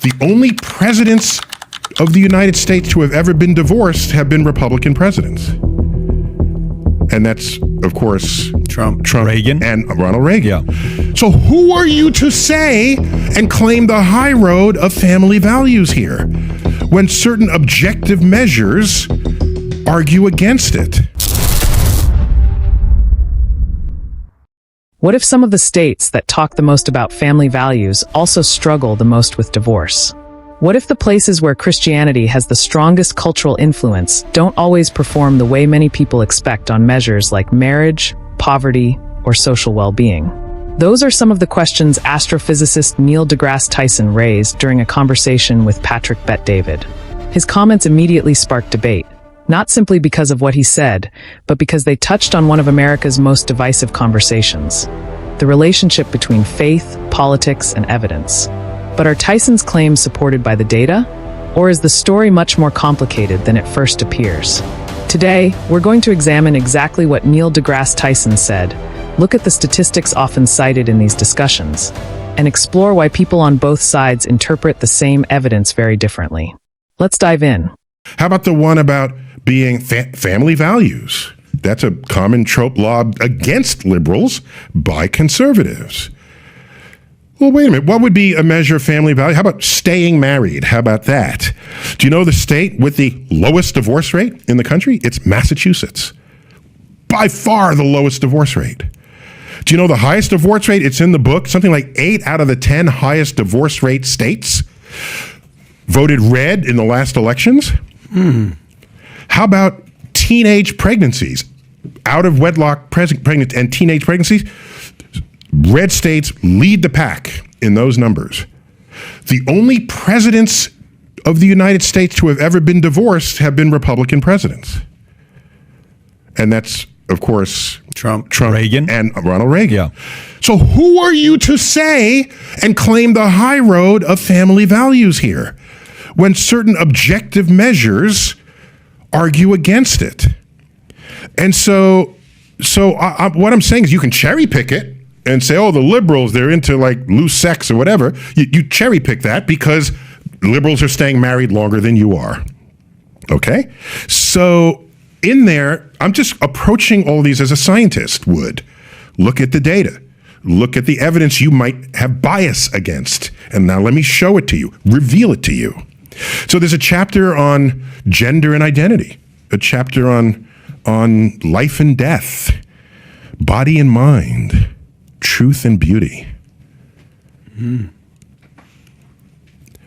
The only presidents of the United States to have ever been divorced have been Republican presidents. And that's, of course, Trump, Reagan, and Ronald Reagan. Yeah. So who are you to say and claim the high road of family values here when certain objective measures argue against it? What if some of the states that talk the most about family values also struggle the most with divorce? What if the places where Christianity has the strongest cultural influence don't always perform the way many people expect on measures like marriage, poverty, or social well-being? Those are some of the questions astrophysicist Neil deGrasse Tyson raised during a conversation with Patrick Bet-David. His comments immediately sparked debate, not simply because of what he said, but because they touched on one of America's most divisive conversations: the relationship between faith, politics, and evidence. But are Tyson's claims supported by the data? Or is the story much more complicated than it first appears? Today, we're going to examine exactly what Neil deGrasse Tyson said, look at the statistics often cited in these discussions, and explore why people on both sides interpret the same evidence very differently. Let's dive in. How about the one about being family values? That's a common trope lobbed against liberals by conservatives. Well, wait a minute. What would be a measure of family value? How about staying married? How about that? Do you know the state with the lowest divorce rate in the country? It's Massachusetts. By far the lowest divorce rate. Do you know the highest divorce rate? It's in the book. Something like 8 out of the 10 highest divorce rate states voted red in the last elections. How about teenage pregnancies? Out of wedlock pregnancy and teenage pregnancies? Red states lead the pack in those numbers. The only presidents of the United States to have ever been divorced have been Republican presidents. And that's, of course, Trump, Reagan, and Ronald Reagan. Yeah. So who are you to say and claim the high road of family values here when certain objective measures argue against it? And so what I'm saying is you can cherry pick it and say, oh, the liberals, they're into like loose sex or whatever. You cherry pick that because liberals are staying married longer than you are. Okay? So in there, I'm just approaching all these as a scientist would. Look at the data. Look at the evidence you might have bias against. And now let me show it to you, reveal it to you. So there's a chapter on gender and identity, a chapter on life and death, body and mind, truth and beauty.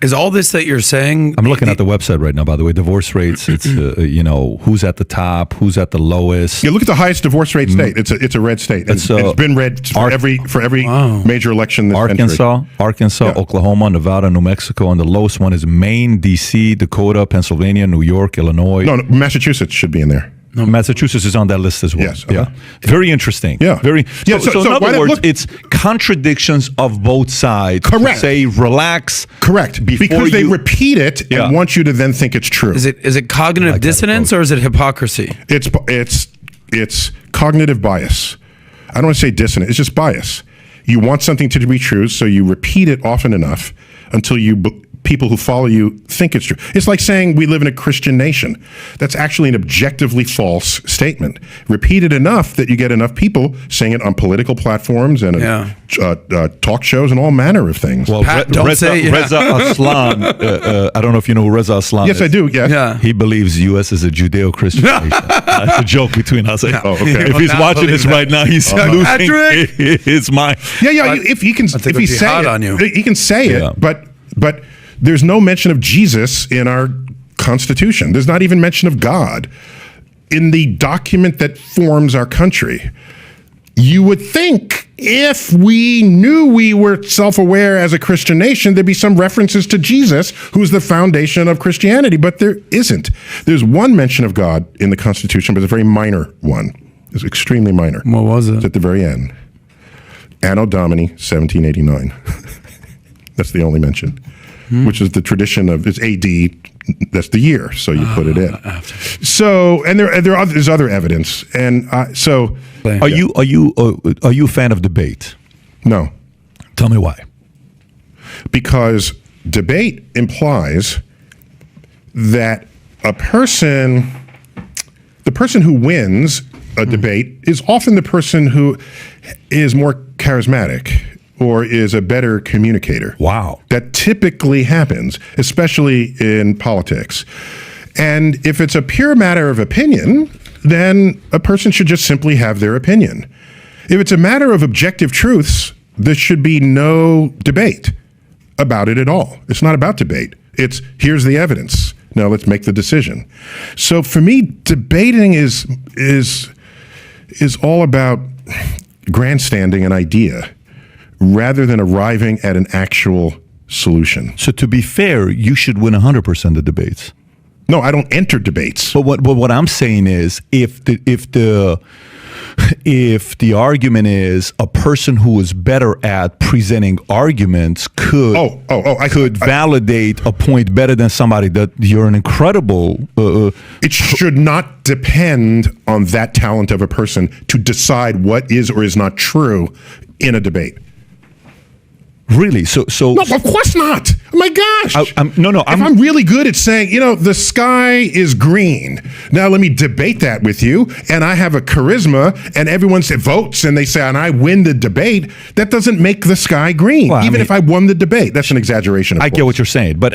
Is all this that you're saying? I'm looking at the website right now, by the way. Divorce rates, it's, who's at the top, who's at the lowest. Yeah, look at the highest divorce rate state. It's a red state. It's been red for every major election this century. Arkansas, yeah. Oklahoma, Nevada, New Mexico, and the lowest one is Maine, D.C., Dakota, Pennsylvania, New York, Illinois. No, Massachusetts should be in there. No, Massachusetts is on that list as well. Yes. Okay. Yeah. Very interesting. Yeah. So in other words, it's contradictions of both sides. Correct. Say relax. Correct. Because they repeat it and want you to then think it's true. Is it cognitive dissonance or is it hypocrisy? It's cognitive bias. I don't want to say dissonance. It's just bias. You want something to be true, so you repeat it often enough until people who follow you think it's true. It's like saying we live in a Christian nation. That's actually an objectively false statement. Repeat it enough that you get enough people saying it on political platforms and talk shows and all manner of things. Well, Reza Aslan, I don't know if you know who Reza Aslan is. Yes, I do. Yeah. He believes U.S. is a Judeo-Christian nation. That's a joke between us. Oh, okay. If he's watching this right now, he's losing his mind. Yeah. If he can say it, he can say it, but there's no mention of Jesus in our Constitution. There's not even mention of God in the document that forms our country. You would think if we knew we were self-aware as a Christian nation, there'd be some references to Jesus, who's the foundation of Christianity, but there isn't. There's one mention of God in the Constitution, but it's a very minor one. It's extremely minor. What was it? It's at the very end. Anno Domini 1789. That's the only mention. Which is the tradition of, it's AD, that's the year, so you put it in. So, and there's other evidence, and so. Are you a fan of debate? No. Tell me why. Because debate implies that the person who wins a debate is often the person who is more charismatic or is a better communicator. Wow. That typically happens, especially in politics. And if it's a pure matter of opinion, then a person should just simply have their opinion. If it's a matter of objective truths, there should be no debate about it at all. It's not about debate. It's here's the evidence. Now let's make the decision. So for me, debating is all about grandstanding an idea rather than arriving at an actual solution. So to be fair, you should win 100% of debates. No, I don't enter debates. But what I'm saying is, if the argument is a person who is better at presenting arguments could validate a point better than somebody that you're an incredible. It should not depend on that talent of a person to decide what is or is not true in a debate. Really? So No, of course not. Oh my gosh. If I'm really good at saying, the sky is green. Now let me debate that with you, and I have a charisma, and everyone votes, and they say, and I win the debate. That doesn't make the sky green, if I won the debate. That's an exaggeration. I get what you're saying, but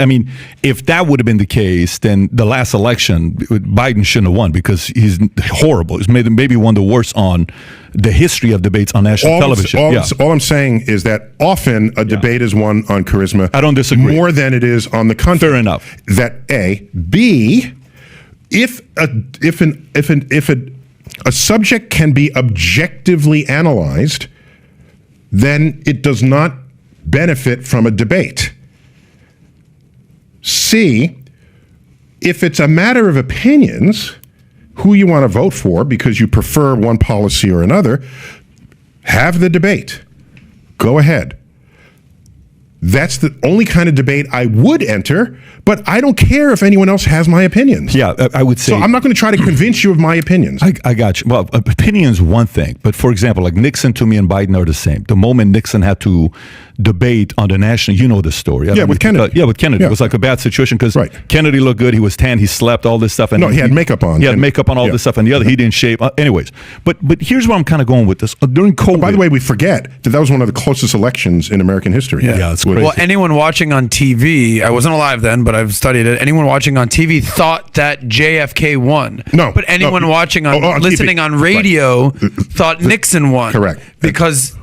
if that would have been the case, then the last election, Biden shouldn't have won because he's horrible. He's maybe one of the worst on the history of debates on national television. All I'm saying is that often a debate is won on charisma. I don't disagree. More than it is on the content. Fair enough. That A. B. If a subject can be objectively analyzed, then it does not benefit from a debate. C. If it's a matter of opinions, who you want to vote for because you prefer one policy or another, have the debate. Go ahead. That's the only kind of debate I would enter, but I don't care if anyone else has my opinions. Yeah, I would say. So I'm not going to try to convince you of my opinions. I got you. Well, opinion's one thing, but for example, like Nixon to me and Biden are the same. The moment Nixon had to debate on the national, you know the story. With Kennedy. With Kennedy. It was like a bad situation because Kennedy looked good. He was tan. He slept, all this stuff. And he had makeup on. He had makeup on, all this stuff. And the other, he didn't shave. Anyways, but here's where I'm kind of going with this. During COVID. By the way, we forget that was one of the closest elections in American history. Yeah, it's crazy. Well, anyone watching on TV, I wasn't alive then, but I've studied it. Anyone watching on TV thought that JFK won. No. But anyone watching listening on radio thought Nixon won. Correct. Because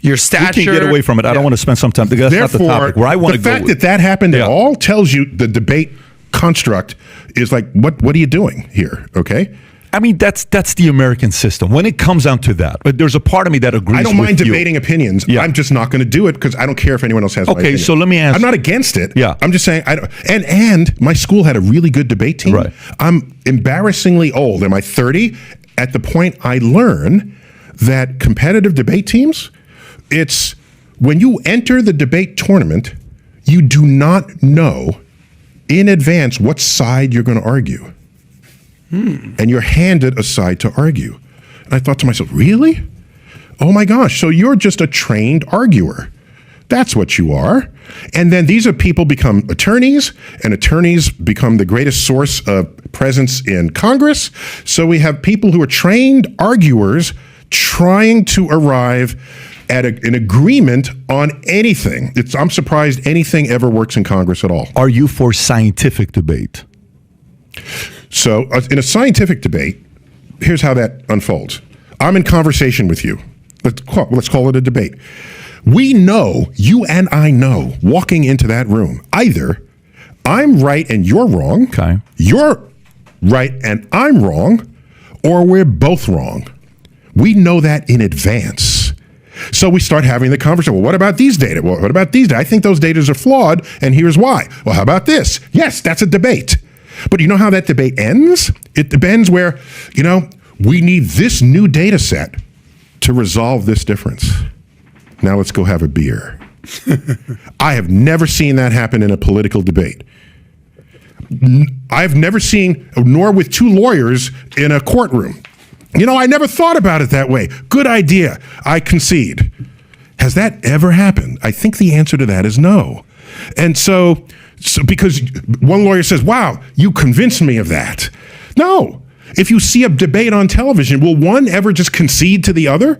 your stature. We can get away from it. I don't want to spend some time. That's not the topic. Where I want to go. The fact that happened at all tells you the debate construct is like, what are you doing here? Okay. That's the American system. When it comes down to that, but there's a part of me that agrees. I don't mind debating opinions. Yeah. I'm just not going to do it because I don't care if anyone else has. Okay, my opinion. So let me ask. I'm not against it. Yeah. I'm just saying. I don't. And my school had a really good debate team. Right. I'm embarrassingly old. Am I 30? At the point I learn that competitive debate teams, it's when you enter the debate tournament, you do not know in advance what side you're going to argue. And you're handed a side to argue. And I thought to myself, really? Oh my gosh, so you're just a trained arguer. That's what you are. And then these are people become attorneys, and attorneys become the greatest source of presence in Congress. So we have people who are trained arguers trying to arrive at an agreement on anything. I'm surprised anything ever works in Congress at all. Are you for scientific debate? So in a scientific debate, here's how that unfolds. I'm in conversation with you. Let's call it a debate. We know, you and I know, walking into that room, either I'm right and you're wrong, okay. You're right and I'm wrong, or we're both wrong. We know that in advance. So we start having the conversation. Well, what about these data? Well, what about these data? I think those data are flawed, and here's why. Well, how about this? Yes, that's a debate. But you know how that debate ends? It depends where, we need this new data set to resolve this difference. Now let's go have a beer. I have never seen that happen in a political debate. I've never seen, nor with two lawyers in a courtroom. I never thought about it that way. Good idea. I concede. Has that ever happened? I think the answer to that is no. And so because one lawyer says, wow, you convinced me of that. No. If you see a debate on television, will one ever just concede to the other?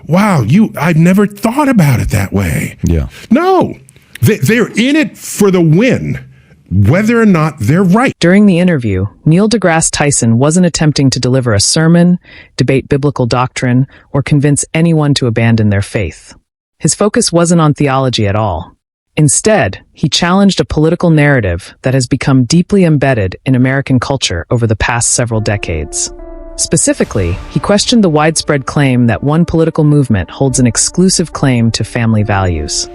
Wow, I've never thought about it that way. Yeah. No. They're in it for the win, whether or not they're right. During the interview, Neil deGrasse Tyson wasn't attempting to deliver a sermon, debate biblical doctrine, or convince anyone to abandon their faith. His focus wasn't on theology at all. Instead, he challenged a political narrative that has become deeply embedded in American culture over the past several decades. Specifically, he questioned the widespread claim that one political movement holds an exclusive claim to family values.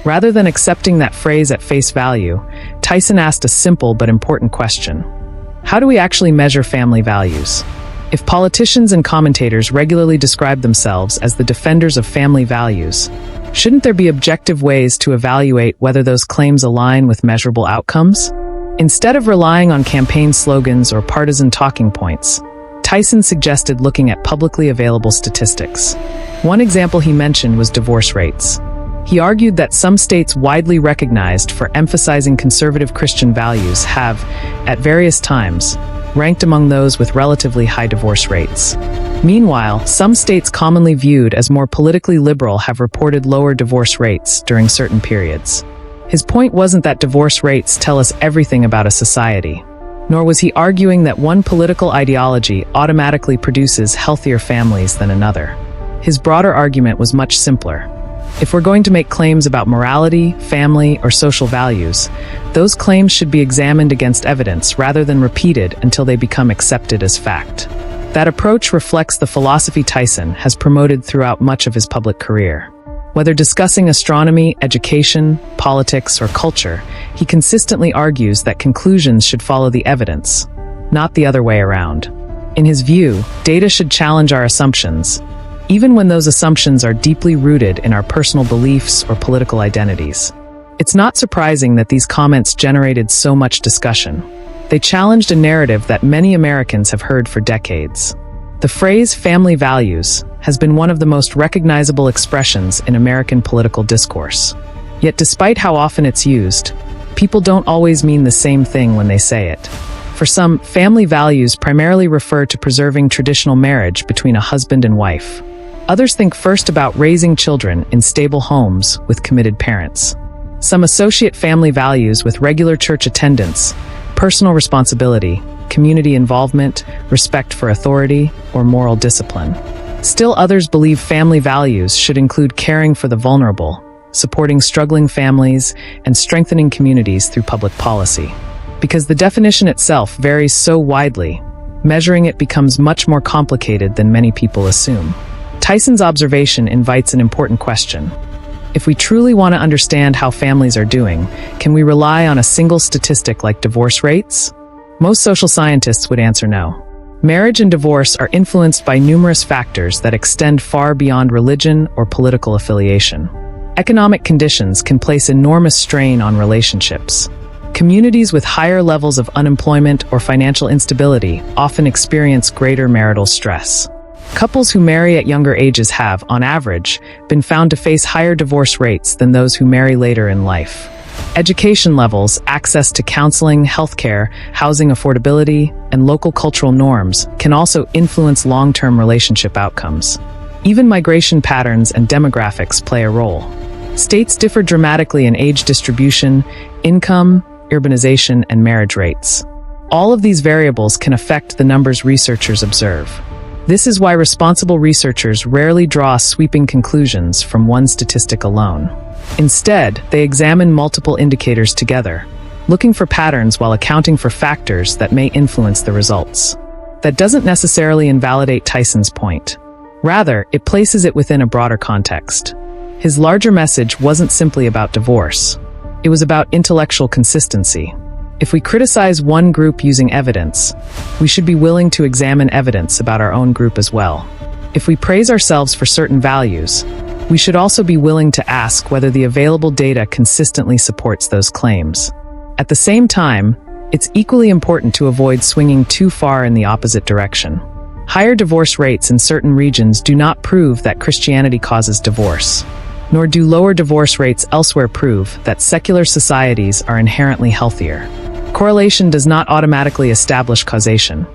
Rather than accepting that phrase at face value, Tyson asked a simple but important question. How do we actually measure family values? If politicians and commentators regularly describe themselves as the defenders of family values, shouldn't there be objective ways to evaluate whether those claims align with measurable outcomes? Instead of relying on campaign slogans or partisan talking points, Tyson suggested looking at publicly available statistics. One example he mentioned was divorce rates. He argued that some states widely recognized for emphasizing conservative Christian values have, at various times, ranked among those with relatively high divorce rates. Meanwhile, some states commonly viewed as more politically liberal have reported lower divorce rates during certain periods. His point wasn't that divorce rates tell us everything about a society, nor was he arguing that one political ideology automatically produces healthier families than another. His broader argument was much simpler. If we're going to make claims about morality, family, or social values, those claims should be examined against evidence rather than repeated until they become accepted as fact. That approach reflects the philosophy Tyson has promoted throughout much of his public career. Whether discussing astronomy, education, politics, or culture, he consistently argues that conclusions should follow the evidence, not the other way around. In his view, data should challenge our assumptions, even when those assumptions are deeply rooted in our personal beliefs or political identities. It's not surprising that these comments generated so much discussion. They challenged a narrative that many Americans have heard for decades. The phrase family values has been one of the most recognizable expressions in American political discourse. Yet despite how often it's used, people don't always mean the same thing when they say it. For some, family values primarily refer to preserving traditional marriage between a husband and wife. Others think first about raising children in stable homes with committed parents. Some associate family values with regular church attendance, personal responsibility, community involvement, respect for authority, or moral discipline. Still others believe family values should include caring for the vulnerable, supporting struggling families, and strengthening communities through public policy. Because the definition itself varies so widely, measuring it becomes much more complicated than many people assume. Tyson's observation invites an important question. If we truly want to understand how families are doing, can we rely on a single statistic like divorce rates? Most social scientists would answer no. Marriage and divorce are influenced by numerous factors that extend far beyond religion or political affiliation. Economic conditions can place enormous strain on relationships. Communities with higher levels of unemployment or financial instability often experience greater marital stress. Couples who marry at younger ages have, on average, been found to face higher divorce rates than those who marry later in life. Education levels, access to counseling, healthcare, housing affordability, and local cultural norms can also influence long-term relationship outcomes. Even migration patterns and demographics play a role. States differ dramatically in age distribution, income, urbanization, and marriage rates. All of these variables can affect the numbers researchers observe. This is why responsible researchers rarely draw sweeping conclusions from one statistic alone. Instead, they examine multiple indicators together, looking for patterns while accounting for factors that may influence the results. That doesn't necessarily invalidate Tyson's point. Rather, it places it within a broader context. His larger message wasn't simply about divorce. It was about intellectual consistency. If we criticize one group using evidence, we should be willing to examine evidence about our own group as well. If we praise ourselves for certain values, we should also be willing to ask whether the available data consistently supports those claims. At the same time, it's equally important to avoid swinging too far in the opposite direction. Higher divorce rates in certain regions do not prove that Christianity causes divorce. nor do lower divorce rates elsewhere prove that secular societies are inherently healthier. Correlation does not automatically establish causation,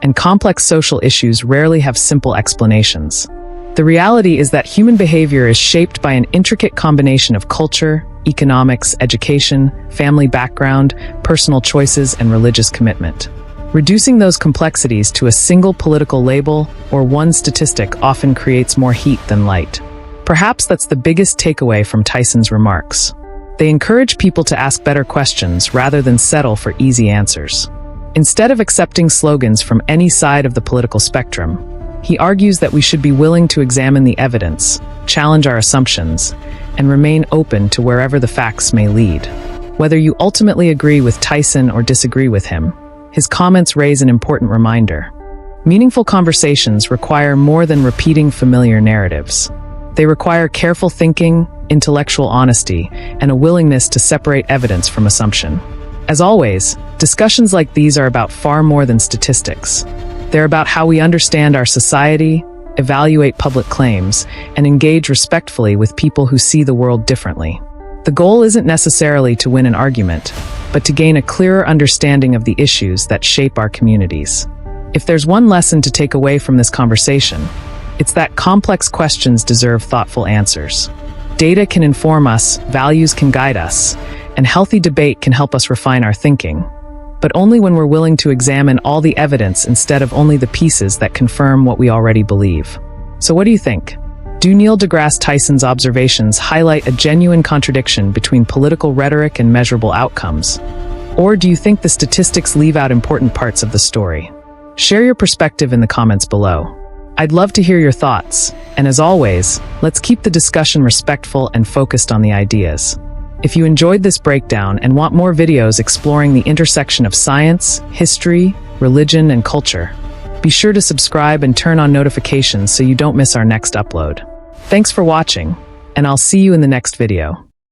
and complex social issues rarely have simple explanations. The reality is that human behavior is shaped by an intricate combination of culture, economics, education, family background, personal choices, and religious commitment. Reducing those complexities to a single political label or one statistic often creates more heat than light. Perhaps that's the biggest takeaway from Tyson's remarks. They encourage people to ask better questions rather than settle for easy answers. Instead of accepting slogans from any side of the political spectrum, he argues that we should be willing to examine the evidence, challenge our assumptions, and remain open to wherever the facts may lead. Whether you ultimately agree with Tyson or disagree with him, his comments raise an important reminder. Meaningful conversations require more than repeating familiar narratives. They require careful thinking, intellectual honesty, and a willingness to separate evidence from assumption. As always, discussions like these are about far more than statistics. They're about how we understand our society, evaluate public claims, and engage respectfully with people who see the world differently. The goal isn't necessarily to win an argument, but to gain a clearer understanding of the issues that shape our communities. If there's one lesson to take away from this conversation, it's that complex questions deserve thoughtful answers. Data can inform us, values can guide us, and healthy debate can help us refine our thinking, but only when we're willing to examine all the evidence instead of only the pieces that confirm what we already believe. So what do you think? Do Neil deGrasse Tyson's observations highlight a genuine contradiction between political rhetoric and measurable outcomes? Or do you think the statistics leave out important parts of the story? Share your perspective in the comments below. I'd love to hear your thoughts, and as always, let's keep the discussion respectful and focused on the ideas. If you enjoyed this breakdown and want more videos exploring the intersection of science, history, religion, and culture, be sure to subscribe and turn on notifications so you don't miss our next upload. Thanks for watching, and I'll see you in the next video.